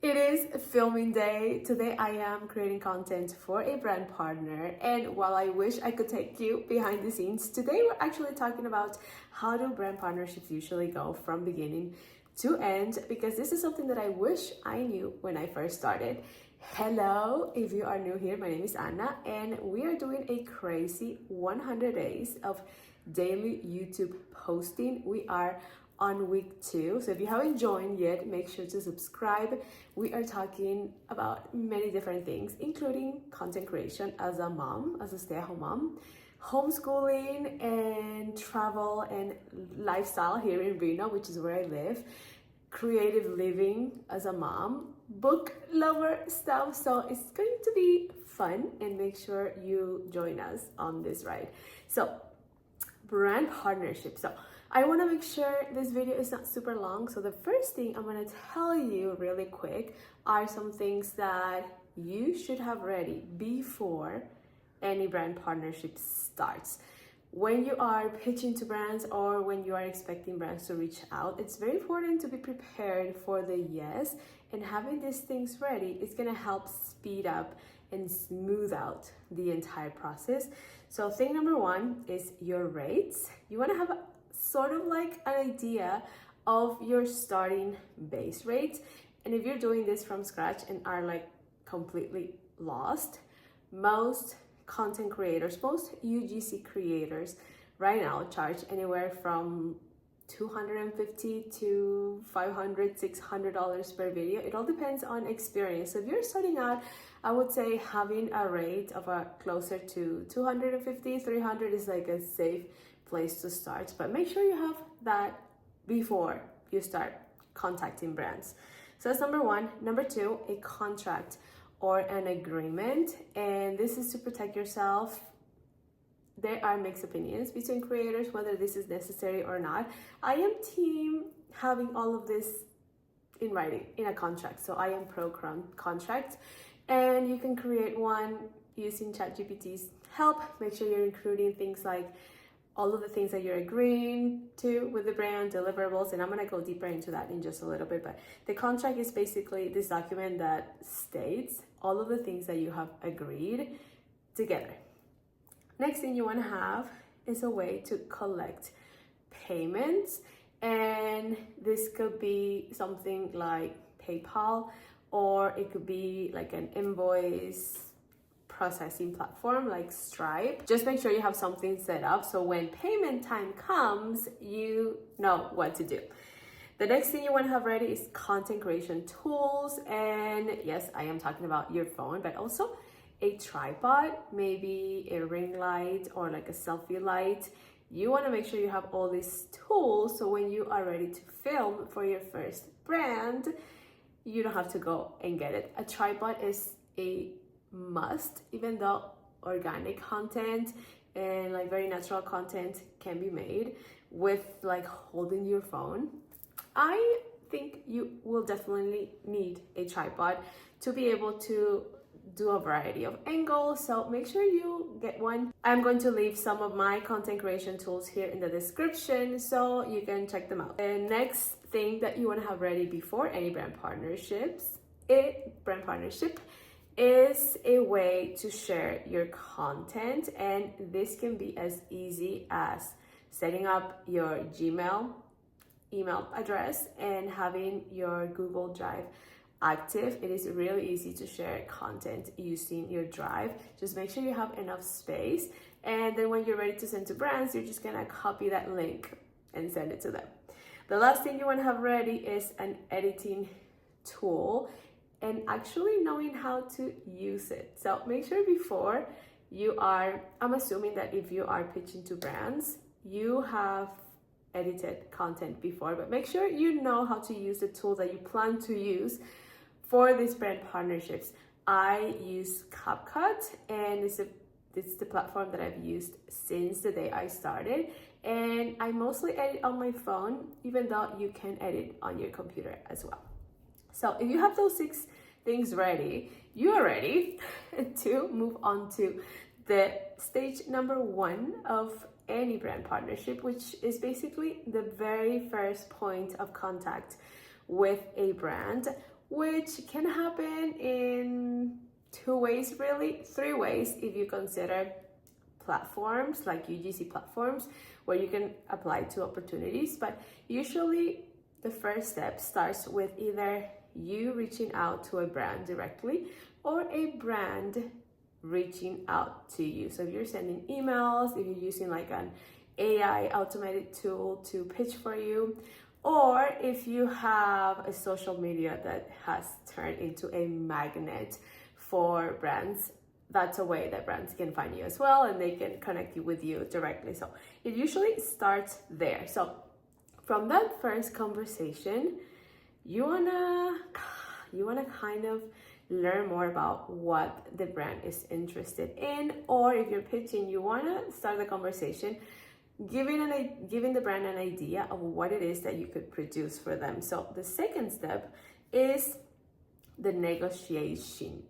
It is filming day. Today I am creating content for a brand partner, and while I wish I could take you behind the scenes, today we're actually talking about how do brand partnerships usually go from beginning to end, because this is something that I wish I knew when I first started. Hello, if you are new here, my name is Anna, and we are doing a crazy 100 days of daily YouTube posting. We are on week 2, so if you haven't joined yet, make sure to subscribe. We are talking about many different things, including content creation as a mom, as a stay-at-home mom, homeschooling and travel and lifestyle here in Reno, which is where I live, creative living as a mom, book lover stuff. So it's going to be fun, and make sure you join us on this ride. So brand partnership. So I want to make sure this video is not super long. So the first thing I'm going to tell you really quick are some things that you should have ready before any brand partnership starts. When you are pitching to brands or when you are expecting brands to reach out, it's very important to be prepared for the yes, and having these things ready is going to help speed up and smooth out the entire process. So thing number 1 is your rates. You want to have sort of like an idea of your starting base rate. And if you're doing this from scratch and are like completely lost, most content creators, most UGC creators right now charge anywhere from $250 to $500, $600 per video. It all depends on experience. So if you're starting out, I would say having a rate of closer to $250, $300 is like a safe place to start, but make sure you have that before you start contacting brands. So that's number 1. Number 2, a contract or an agreement, and this is to protect yourself. There are mixed opinions between creators whether this is necessary or not. I am team having all of this in writing in a contract, so I am pro contract, and you can create one using ChatGPT's help. Make sure you're including things like all of the things that you're agreeing to with the brand, deliverables, and I'm gonna go deeper into that in just a little bit. But the contract is basically this document that states all of the things that you have agreed together. Next thing you wanna have is a way to collect payments, and this could be something like PayPal, or it could be like an invoice processing platform like Stripe. Just make sure you have something set up so when payment time comes, you know what to do. The next thing you want to have ready is content creation tools. And yes, I am talking about your phone, but also a tripod, maybe a ring light or like a selfie light. You want to make sure you have all these tools so when you are ready to film for your first brand, you don't have to go and get it. A tripod is a must, even though organic content and like very natural content can be made with like holding your phone. I think you will definitely need a tripod to be able to do a variety of angles, so make sure you get one. I'm going to leave some of my content creation tools here in the description so you can check them out. The next thing that you want to have ready before any brand partnership is a way to share your content, and this can be as easy as setting up your Gmail email address and having your Google Drive active. It is really easy to share content using your Drive. Just make sure you have enough space, and then when you're ready to send to brands, you're just gonna copy that link and send it to them. The last thing you want to have ready is an editing tool, and actually knowing how to use it. So make sure before you are, I'm assuming that if you are pitching to brands, you have edited content before, but make sure you know how to use the tool that you plan to use for these brand partnerships. I use CapCut, and it's the platform that I've used since the day I started, and I mostly edit on my phone, even though you can edit on your computer as well. So if you have those 6 things ready, you are ready to move on to the stage number 1 of any brand partnership, which is basically the very first point of contact with a brand. which can happen in 2 ways, really, 3 ways if you consider platforms like UGC platforms where you can apply to opportunities. But usually the first step starts with either you reaching out to a brand directly or a brand reaching out to you. So if you're sending emails, if you're using like an AI automated tool to pitch for you, or if you have a social media that has turned into a magnet for brands, that's a way that brands can find you as well, and they can connect you with you directly. So it usually starts there. So from that first conversation, you wanna kind of learn more about what the brand is interested in, or if you're pitching, you wanna start the conversation giving the brand an idea of what it is that you could produce for them. So the second step is the negotiating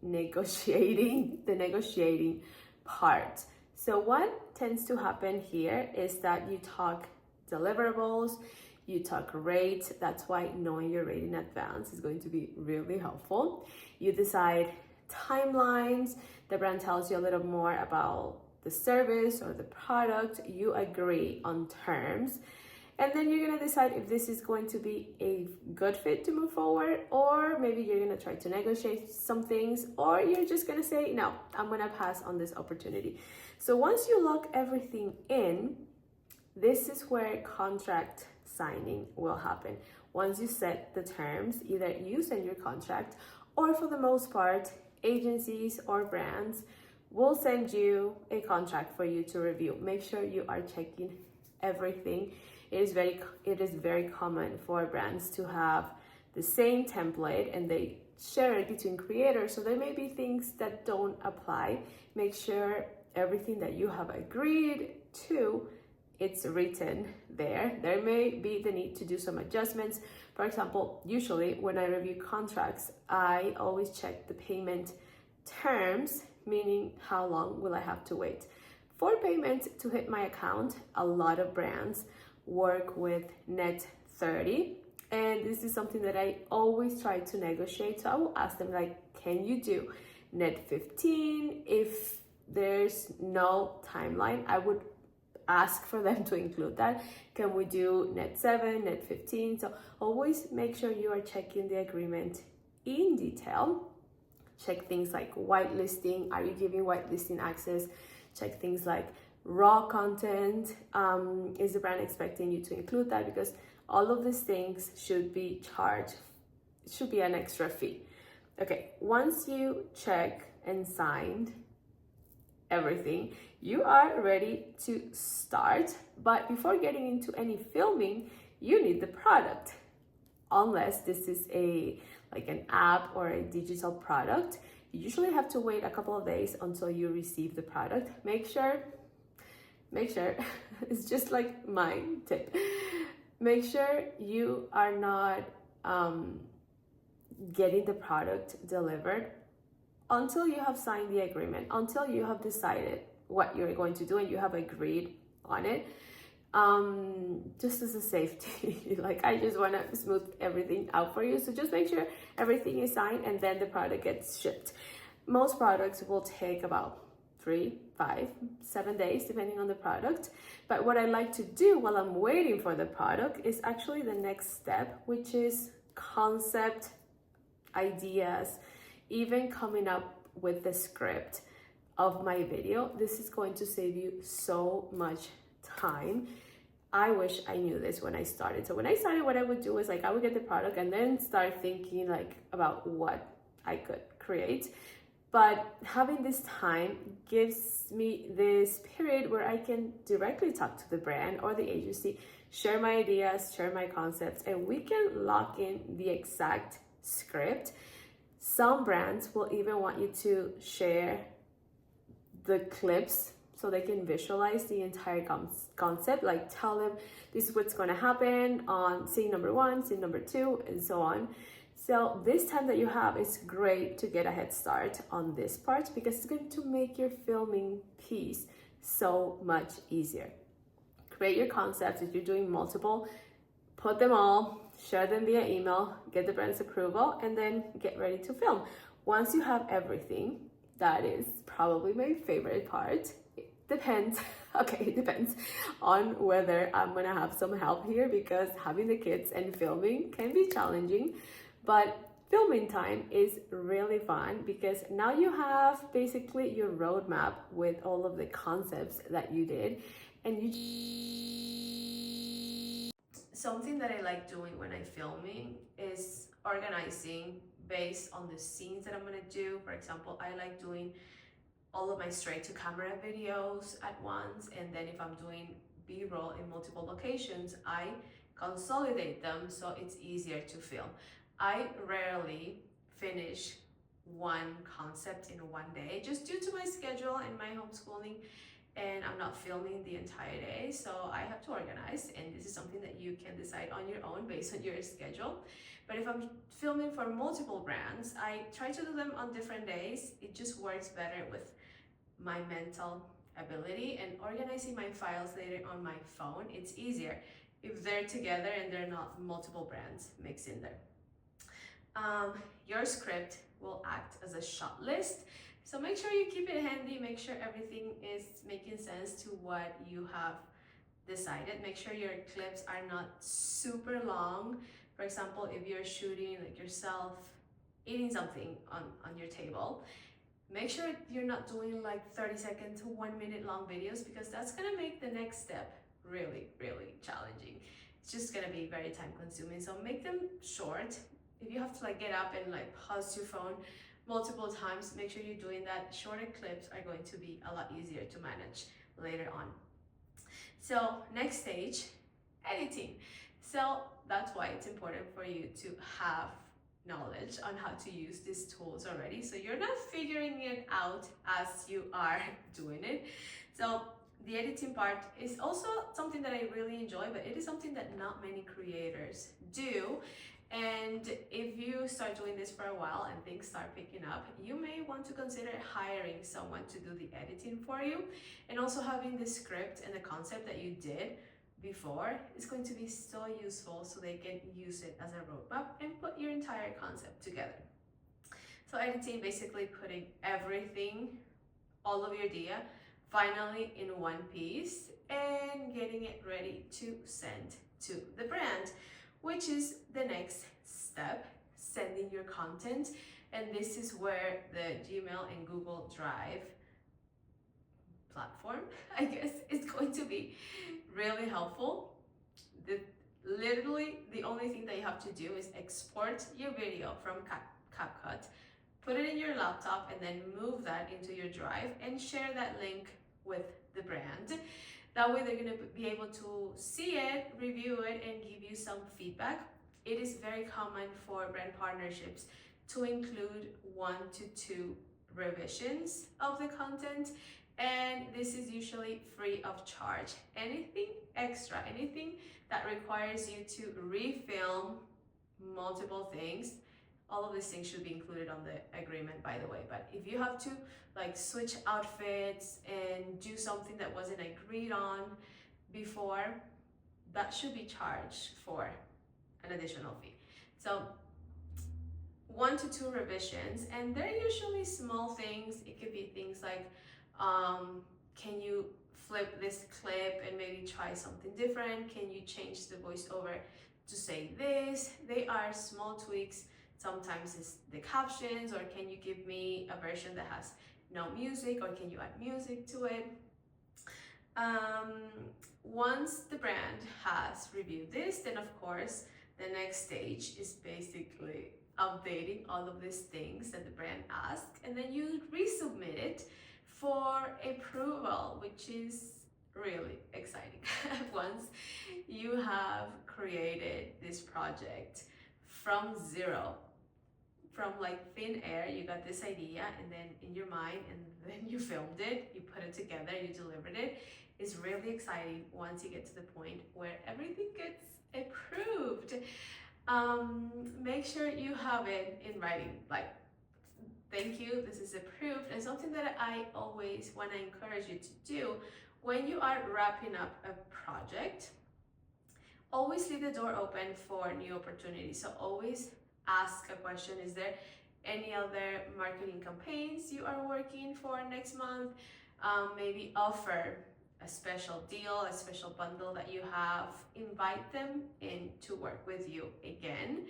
part. So what tends to happen here is that you talk deliverables, you talk rate. That's why knowing your rate in advance is going to be really helpful. You decide timelines. The brand tells you a little more about the service or the product. You agree on terms, and then you're gonna decide if this is going to be a good fit to move forward, or maybe you're gonna try to negotiate some things, or you're just gonna say, no, I'm gonna pass on this opportunity. So once you lock everything in, this is where contract signing will happen. Once you set the terms, either you send your contract, or for the most part, agencies or brands will send you a contract for you to review. Make sure you are checking everything. It is very common for brands to have the same template and they share it between creators. So there may be things that don't apply. Make sure everything that you have agreed to, it's written there. There may be the need to do some adjustments. For example, usually when I review contracts, I always check the payment terms, meaning how long will I have to wait for payment to hit my account. A lot of brands work with net 30, and this is something that I always try to negotiate. So I will ask them, like, can you do net 15? If there's no timeline, I would ask for them to include that. Can we do net 7, net 15? So always make sure you are checking the agreement in detail. Check things like whitelisting. Are you giving whitelisting access? Check things like raw content. Is the brand expecting you to include that? Because all of these things should be charged, should be an extra fee. Okay, once you check and signed everything, you are ready to start. But before getting into any filming, you need the product. Unless this is like an app or a digital product, you usually have to wait a couple of days until you receive the product. Make sure, it's just like my tip. Make sure you are not getting the product delivered until you have signed the agreement, until you have decided what you're going to do and you have agreed on it. Just as a safety, like I just want to smooth everything out for you. So just make sure everything is signed and then the product gets shipped. Most products will take about 3, 5, 7 days, depending on the product. But what I like to do while I'm waiting for the product is actually the next step, which is concept, ideas, even coming up with the script of my video. This is going to save you so much time. I wish I knew this when I started. So when I started, what I would do is like I would get the product and then start thinking like about what I could create. But having this time gives me this period where I can directly talk to the brand or the agency, share my ideas, share my concepts, and we can lock in the exact script. Some brands will even want you to share the clips so they can visualize the entire concept, like tell them this is what's going to happen on scene number 1, scene number 2, and so on. So this time that you have is great to get a head start on this part because it's going to make your filming piece so much easier. Create your concepts. If you're doing multiple, put them all, share them via email, get the brand's approval, and then get ready to film. Once you have everything, that is probably my favorite part. It depends. Okay, it depends on whether I'm gonna have some help here, because having the kids and filming can be challenging, but filming time is really fun because now you have basically your roadmap with all of the concepts that you did, and something that I like doing when I'm filming is organizing based on the scenes that I'm gonna do. For example, I like doing all of my straight to camera videos at once, and then if I'm doing b-roll in multiple locations, I consolidate them so it's easier to film. I rarely finish one concept in one day, just due to my schedule and my homeschooling, and I'm not filming the entire day, so I have to organize, and this is something that you can decide on your own based on your schedule. But if I'm filming for multiple brands, I try to do them on different days. It just works better with my mental ability, and organizing my files later on my phone, it's easier if they're together and they're not multiple brands mixed in there. Your script will act as a shot list, so make sure you keep it handy, make sure everything is making sense to what you have decided. Make sure your clips are not super long. For example, if you're shooting like yourself eating something on your table, make sure you're not doing like 30-second to 1 minute long videos, because that's gonna make the next step really, really challenging. It's just gonna be very time consuming. So make them short. If you have to like get up and like pause your phone multiple times, make sure you're doing that. Shorter clips are going to be a lot easier to manage later on. So next stage, editing. So that's why it's important for you to have knowledge on how to use these tools already, so you're not figuring it out as you are doing it. So the editing part is also something that I really enjoy, but it is something that not many creators do. And if you start doing this for a while and things start picking up, you may want to consider hiring someone to do the editing for you. And also having the script and the concept that you did before is going to be so useful, so they can use it as a roadmap and put your entire concept together. So editing, basically putting everything, all of your idea, finally in one piece and getting it ready to send to the brand, which is the next step, sending your content. And this is where the Gmail and Google Drive platform, I guess, is going to be really helpful. Literally the only thing that you have to do is export your video from CapCut, put it in your laptop, and then move that into your drive and share that link with the brand. That way they're going to be able to see it, review it, and give you some feedback. It is very common for brand partnerships to include 1 to 2 revisions of the content, and this is usually free of charge. Anything extra, anything that requires you to refilm multiple things, all of these things should be included on the agreement, by the way. But if you have to like switch outfits and do something that wasn't agreed on before, that should be charged for an additional fee. So 1 to 2 revisions, and they're usually small things. It could be things like, can you flip this clip and maybe try something different? Can you change the voiceover to say this? They are small tweaks. Sometimes it's the captions, or can you give me a version that has no music, or can you add music to it? Once the brand has reviewed this, then of course the next stage is basically updating all of these things that the brand asked, and then you resubmit it for approval, which is really exciting. Once you have created this project from zero, from like thin air, you got this idea, and then in your mind, and then you filmed it, you put it together, you delivered it. It's really exciting once you get to the point where everything gets approved. Make sure you have it in writing, like, thank you, this is approved. And something that I always want to encourage you to do when you are wrapping up a project, always leave the door open for new opportunities. So always ask a question: is there any other marketing campaigns you are working for next month? Maybe offer a special deal, a special bundle that you have. Invite them in to work with you again.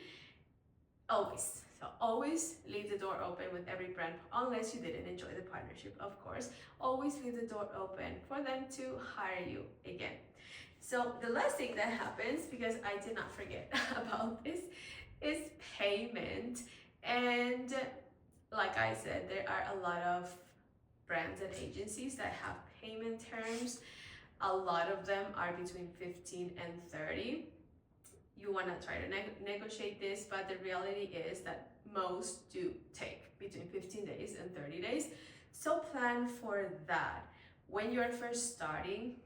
Always. So always leave the door open with every brand, unless you didn't enjoy the partnership, of course. Always leave the door open for them to hire you again. So the last thing that happens, because I did not forget about this, is payment. And like I said, there are a lot of brands and agencies that have payment terms. A lot of them are between 15 and 30. You want to try to negotiate this, but the reality is that most do take between 15 days and 30 days. So plan for that. When you're first starting,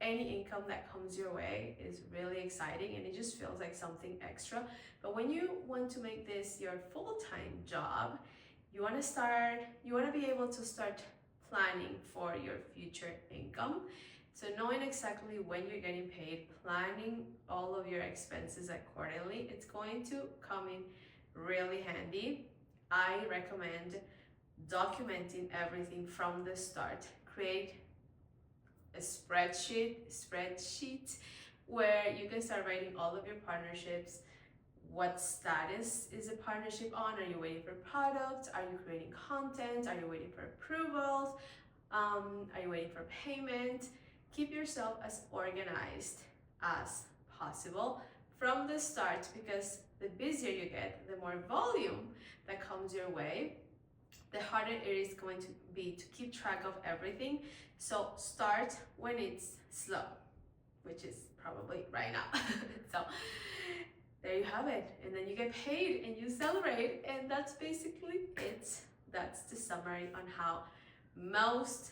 any income that comes your way is really exciting and it just feels like something extra. But when you want to make this your full-time job, you want to be able to start planning for your future income. So knowing exactly when you're getting paid, planning all of your expenses accordingly, it's going to come in really handy. I recommend documenting everything from the start. Create a spreadsheet where you can start writing all of your partnerships. What status is a partnership on? Are you waiting for products? Are you creating content? Are you waiting for approvals? Are you waiting for payment? Keep yourself as organized as possible from the start, because the busier you get, the more volume that comes your way, the harder it is going to be to keep track of everything. So start when it's slow, which is probably right now. So there you have it. And then you get paid and you celebrate. And that's basically it. That's the summary on how most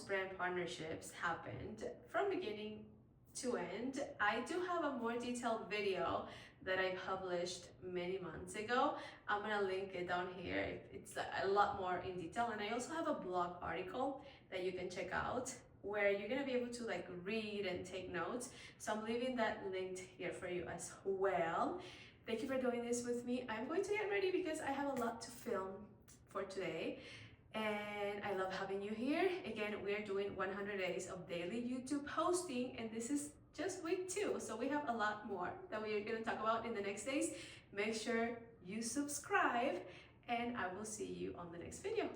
brand partnerships happened from beginning to end. I do have a more detailed video that I published many months ago. I'm gonna link it down here. It's a lot more in detail. And I also have a blog article that you can check out where you're gonna be able to like read and take notes. So I'm leaving that linked here for you as well. Thank you for doing this with me. I'm going to get ready because I have a lot to film for today. And I love having you here. Again, we're doing 100 days of daily YouTube posting, and this is just week 2. So we have a lot more that we are going to talk about in the next days. Make sure you subscribe, and I will see you on the next video.